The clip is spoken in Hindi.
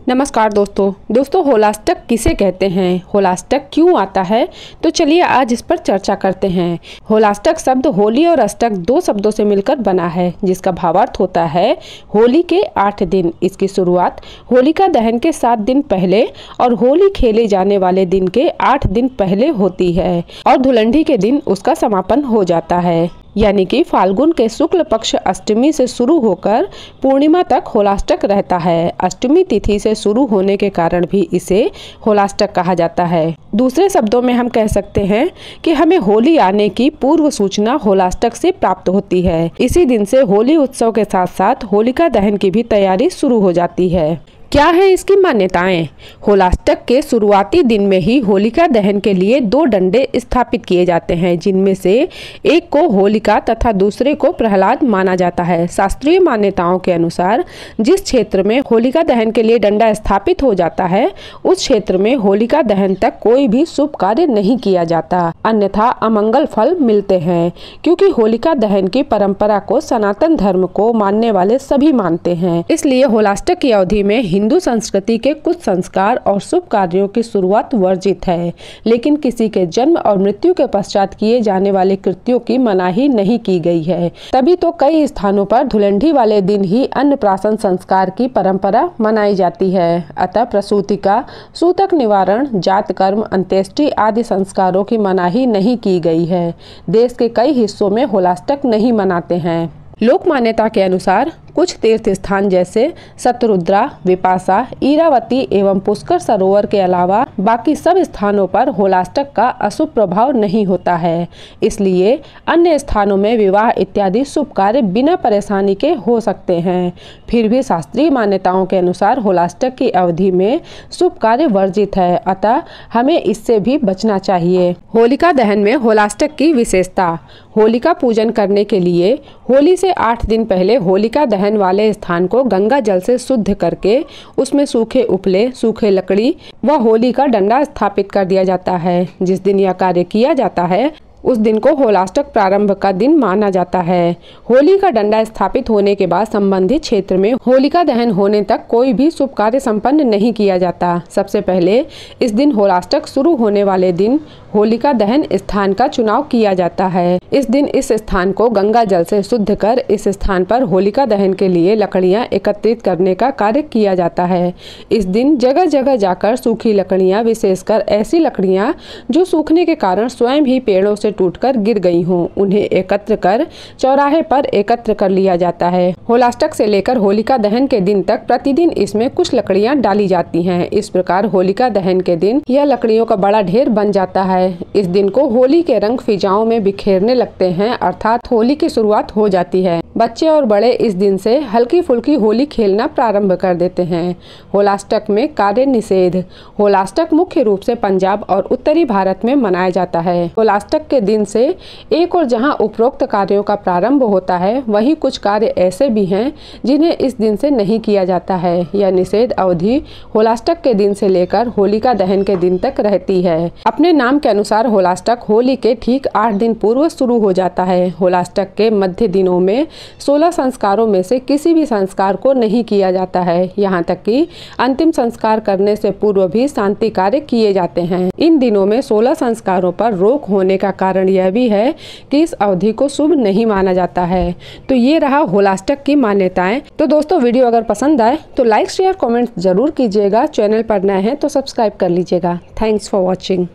नमस्कार दोस्तों होलाष्टक किसे कहते हैं, होलाष्टक क्यों आता है, तो चलिए आज इस पर चर्चा करते हैं। होलाष्टक शब्द होली और अष्टक दो शब्दों से मिलकर बना है, जिसका भावार्थ होता है होली के 8 दिन। इसकी शुरुआत होलिका दहन के 7 दिन पहले और होली खेले जाने वाले दिन के 8 दिन पहले होती है और धुलंडी के दिन उसका समापन हो जाता है। यानी कि फाल्गुन के शुक्ल पक्ष अष्टमी से शुरू होकर पूर्णिमा तक होलाष्टक रहता है। अष्टमी तिथि से शुरू होने के कारण भी इसे होलाष्टक कहा जाता है। दूसरे शब्दों में हम कह सकते हैं कि हमें होली आने की पूर्व सूचना होलाष्टक से प्राप्त होती है। इसी दिन से होली उत्सव के साथ साथ होलिका दहन की भी तैयारी शुरू हो जाती है। क्या है इसकी मान्यताएं? होलाष्टक के शुरुआती दिन में ही होलिका दहन के लिए 2 डंडे स्थापित किए जाते हैं, जिनमें से एक को होलिका तथा दूसरे को प्रहलाद माना जाता है। शास्त्रीय मान्यताओं के अनुसार जिस क्षेत्र में होलिका दहन के लिए डंडा स्थापित हो जाता है, उस क्षेत्र में होलिका दहन तक कोई भी शुभ कार्य नहीं किया जाता, अन्यथा अमंगल फल मिलते हैं। क्योंकि होलिका दहन की परंपरा को सनातन धर्म को मानने वाले सभी मानते हैं, इसलिए होलाष्टक की अवधि में हिंदू संस्कृति के कुछ संस्कार और शुभ कार्यों की शुरुआत वर्जित है, लेकिन किसी के जन्म और मृत्यु के पश्चात किए जाने वाले कृत्यों की मनाही नहीं की गई है। तभी तो कई स्थानों पर धुलंडी वाले दिन ही अन्नप्राशन संस्कार की परंपरा मनाई जाती है। अतः प्रसूति का, सूतक निवारण, जात कर्म, अंत्येष्टि आदि संस्कारों की मनाही नहीं की गई है। देश के कई हिस्सों में होलाष्टक नहीं मनाते हैं। लोक मान्यता के अनुसार कुछ तीर्थ स्थान जैसे शतरुद्रा, विपाशा, ईरावती एवं पुष्कर सरोवर के अलावा बाकी सब स्थानों पर होलाष्टक का अशुभ प्रभाव नहीं होता है। इसलिए अन्य स्थानों में विवाह इत्यादि शुभ कार्य बिना परेशानी के हो सकते हैं। फिर भी शास्त्रीय मान्यताओं के अनुसार होलाष्टक की अवधि में शुभ कार्य वर्जित है, अतः हमें इससे भी बचना चाहिए। होलिका दहन में होलाष्टक की विशेषता। होलिका पूजन करने के लिए होली से 8 दिन पहले होलिका दहन वाले स्थान को गंगा जल से शुद्ध करके उसमें सूखे उपले, सूखे लकड़ी व होली का डंडा स्थापित कर दिया जाता है। जिस दिन यह कार्य किया जाता है उस दिन को होलाष्टक प्रारंभ का दिन माना जाता है। होली का डंडा स्थापित होने के बाद संबंधित क्षेत्र में होलिका दहन होने तक कोई भी शुभ कार्य संपन्न नहीं किया जाता। सबसे पहले इस दिन होलाष्टक शुरू होने वाले दिन होलिका दहन स्थान का चुनाव किया जाता है। इस दिन इस स्थान को गंगा जल से शुद्ध कर इस स्थान पर होलिका दहन के लिए लकड़ियां एकत्रित करने का कार्य किया जाता है। इस दिन जगह जगह जाकर सूखी लकड़ियां, विशेषकर ऐसी लकड़ियां जो सूखने के कारण स्वयं ही पेड़ों से टूटकर गिर गई हों, उन्हें एकत्र कर चौराहे पर एकत्र कर लिया जाता है। होलाष्टक से लेकर होलिका दहन के दिन तक प्रतिदिन इसमें कुछ लकड़ियां डाली जाती हैं। इस प्रकार होलिका दहन के दिन यह लकड़ियों का बड़ा ढेर बन जाता है। इस दिन को होली के रंग फिजाओं में बिखेरने लगते हैं, अर्थात होली की शुरुआत हो जाती है। बच्चे और बड़े इस दिन से हल्की फुल्की होली खेलना प्रारंभ कर देते हैं। होलाष्टक में कार्य निषेध। होलाष्टक मुख्य रूप से पंजाब और उत्तरी भारत में मनाया जाता है। होलाष्टक के दिन से एक और जहां उपरोक्त कार्यों का प्रारंभ होता है, वहीं कुछ कार्य ऐसे भी हैं जिन्हें इस दिन से नहीं किया जाता है। यह निषेध अवधि होलाष्टक के दिन से लेकर होलिका दहन के दिन तक रहती है। अपने नाम के अनुसार होलाष्टक होली के ठीक 8 दिन पूर्व शुरू हो जाता है। होलाष्टक के मध्य दिनों में 16 संस्कारों में से किसी भी संस्कार को नहीं किया जाता है। यहाँ तक कि अंतिम संस्कार करने से पूर्व भी शांति कार्य किए जाते हैं। इन दिनों में 16 संस्कारों पर रोक होने का कारण यह भी है कि इस अवधि को शुभ नहीं माना जाता है। तो ये रहा होलाष्टक की मान्यताएं। तो दोस्तों वीडियो अगर पसंद आए तो लाइक, शेयर, कमेंट जरूर कीजिएगा। चैनल पर नए हैं तो सब्सक्राइब कर लीजिएगा। Thanks for watching.